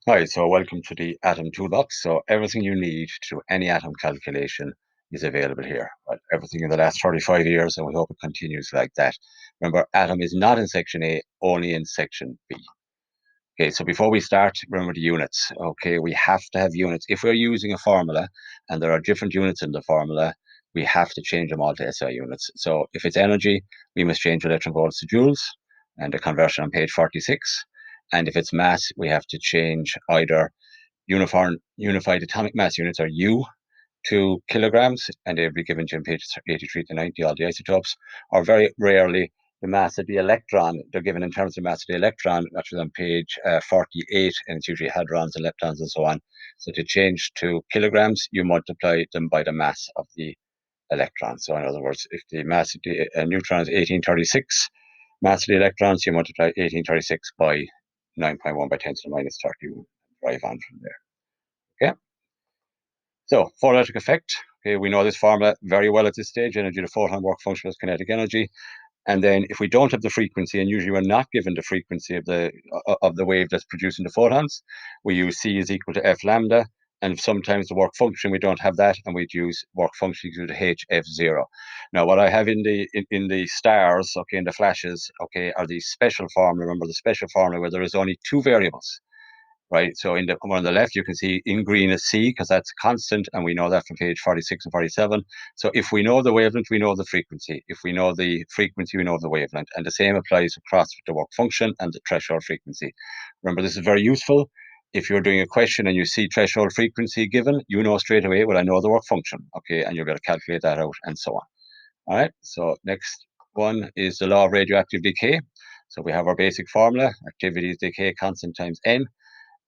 Hi, so welcome to the Atom Toolbox. So everything you need to do any atom calculation is available here. Well, everything in the last 35 years, and we hope it continues like that. Remember, atom is not in section A, only in section B. Okay, so before we start, remember the units. Okay, we have to have units. If we're using a formula and there are different units in the formula, we have to change them all to SI units. So if it's energy, we must change electron volts to joules and the conversion on page 46. And if it's mass, we have to change either unified atomic mass units, or U, to kilograms, and they'll be given to you in pages 83 to 90, all the isotopes, or very rarely the mass of the electron. They're given in terms of the mass of the electron, which is on page 48, and it's usually hadrons and leptons and so on. So to change to kilograms, you multiply them by the mass of the electron. So in other words, if the mass of the neutron is 1836, mass of the electrons, you multiply 1836 by 9.1 by 10 to the minus 31, drive on from there. Okay. So photoelectric effect. Okay, we know this formula very well at this stage. Energy to photon work function as kinetic energy. And then if we don't have the frequency, and usually we're not given the frequency of the wave that's producing the photons, we use C is equal to F lambda. And sometimes the work function, we don't have that, and we'd use work function equal to HF0. Now, what I have in the stars, okay, in the flashes, okay, are these special formula. Remember the special formula where there is only two variables, right? So in the one on the left, you can see in green is C because that's constant, and we know that from page 46 and 47. So if we know the wavelength, we know the frequency. If we know the frequency, we know the wavelength. And the same applies across with the work function and the threshold frequency. Remember, this is very useful. If you're doing a question and you see threshold frequency given, you know straight away, well, I know the work function, okay, and you'll be able to calculate that out and so on. All right, so next one is the law of radioactive decay. So we have our basic formula, activity is decay constant times n,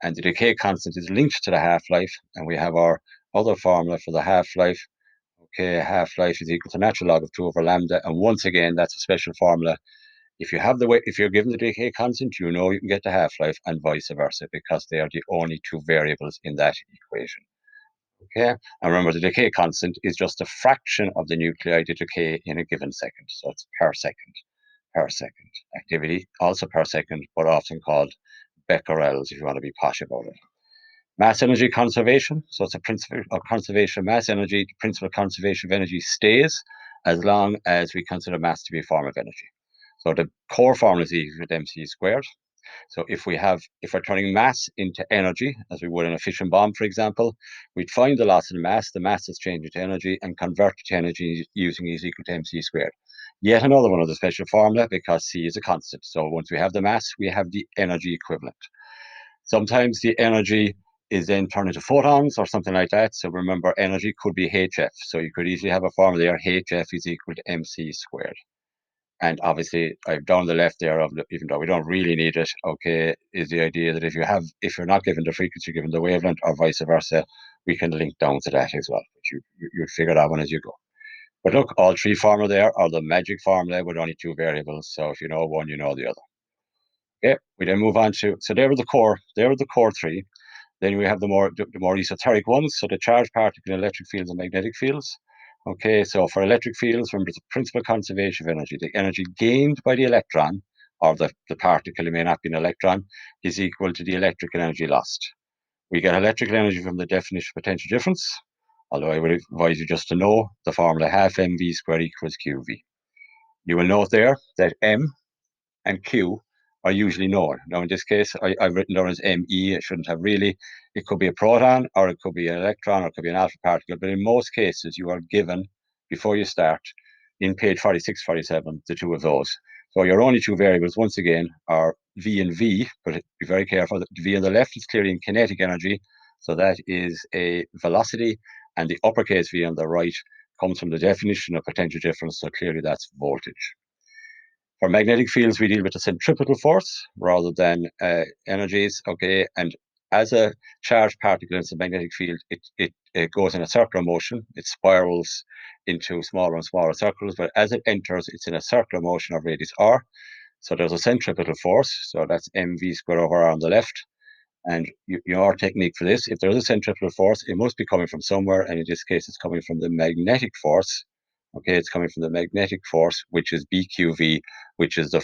and the decay constant is linked to the half-life, and we have our other formula for the half-life. Okay, half-life is equal to natural log of 2 over lambda, and once again, that's a special formula. If you're given the decay constant, you know you can get the half-life, and vice versa, because they are the only two variables in that equation. Okay, and remember the decay constant is just a fraction of the nuclei to decay in a given second, so it's per second. Per second. Activity also per second, but often called becquerels if you want to be posh about it. Mass energy conservation. So it's a principle of conservation of mass energy. The principle of conservation of energy stays as long as we consider mass to be a form of energy. So the core formula is equal to mc squared. So if we're turning mass into energy, as we would in a fission bomb, for example, we'd find the loss in the mass is changed into energy, and convert it to energy using E is equal to mc squared. Yet another one of the special formula, because C is a constant. So once we have the mass, we have the energy equivalent. Sometimes the energy is then turned into photons or something like that. So remember, energy could be HF. So you could easily have a formula there, HF is equal to mc squared. And obviously, I've down the left there, even though we don't really need it, okay, is the idea that if you're not given the frequency, given the wavelength, or vice versa, we can link down to that as well. But you figure that one as you go. But look, all three formula there are the magic formula with only two variables. So if you know one, you know the other. Okay, we then move on to, so there are the core three. Then we have the more esoteric ones, so the charged particle in electric fields and magnetic fields. Okay, so for electric fields, remember the principal conservation of energy. The energy gained by the electron, or the particle, it may not be an electron, is equal to the electrical energy lost. We get electrical energy from the definition of potential difference, although I would advise you just to know the formula half mv squared equals qv. You will note there that m and Q are usually known. Now, in this case, I've written down as ME. I shouldn't have really. It could be a proton, or it could be an electron, or it could be an alpha particle. But in most cases, you are given, before you start, in page 46, 47, the two of those. So your only two variables, once again, are V and V, but be very careful. The V on the left is clearly in kinetic energy. So that is a velocity, and the uppercase V on the right comes from the definition of potential difference. So clearly that's voltage. For magnetic fields, we deal with a centripetal force rather than energies. Okay, and as a charged particle in a magnetic field, it goes in a circular motion. It spirals into smaller and smaller circles, but as it enters, it's in a circular motion of radius r. So there's a centripetal force. So that's mv squared over r on the left. And our technique for this, if there's a centripetal force, it must be coming from somewhere, and in this case, it's coming from the magnetic force. Okay, it's coming from the magnetic force, which is BQV, which is the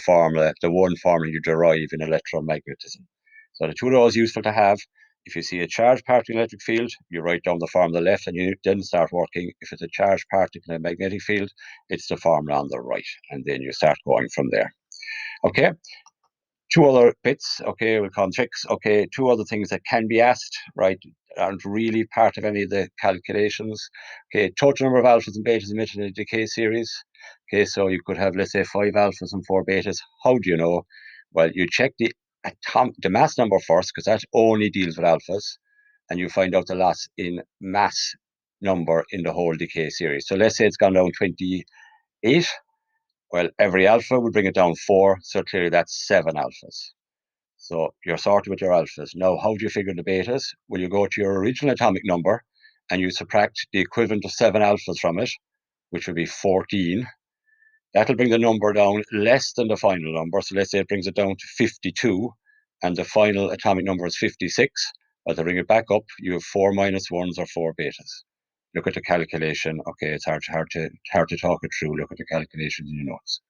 one formula you derive in electromagnetism. So the two of those useful to have. If you see a charged particle electric field, you write down the formula on the left and you then start working. If it's a charged particle in a magnetic field, it's the formula on the right. And then you start going from there. Okay. Two other bits, okay, we'll call them tricks. Okay, two other things that can be asked, right, aren't really part of any of the calculations. Okay, total number of alphas and betas emitted in a decay series. Okay, so you could have, let's say, 5 alphas and 4 betas. How do you know? Well, you check the mass number first, because that only deals with alphas, and you find out the loss in mass number in the whole decay series. So let's say it's gone down 28. Well, every alpha will bring it down 4, so clearly that's 7 alphas. So you're sorted with your alphas. Now, how do you figure the betas? Well, you go to your original atomic number and you subtract the equivalent of 7 alphas from it, which would be 14. That'll bring the number down less than the final number. So let's say it brings it down to 52 and the final atomic number is 56. Well, to bring it back up, you have 4 minus 1s or 4 betas. Look at the calculation. Okay, it's hard to talk it through. Look at the calculations in your notes.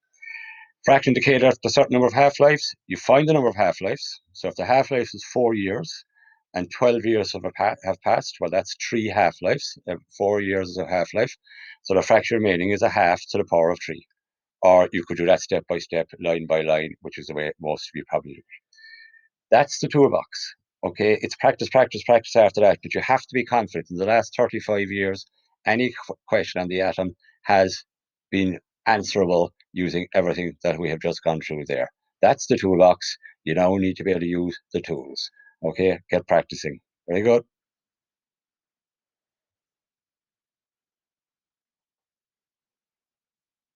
Fraction decayed after a certain number of half-lives, you find the number of half-lives. So if the half-life is 4 years and 12 years have passed, well, that's 3 half-lives. 4 years is a half-life. So the fraction remaining is a half to the power of 3. Or you could do that step by step, line by line, which is the way most of you probably do. That's the toolbox. Okay, it's practice, practice, practice after that, but you have to be confident. In the last 35 years, any question on the atom has been answerable using everything that we have just gone through there. That's the toolbox. You now need to be able to use the tools. Okay, get practicing. Very good.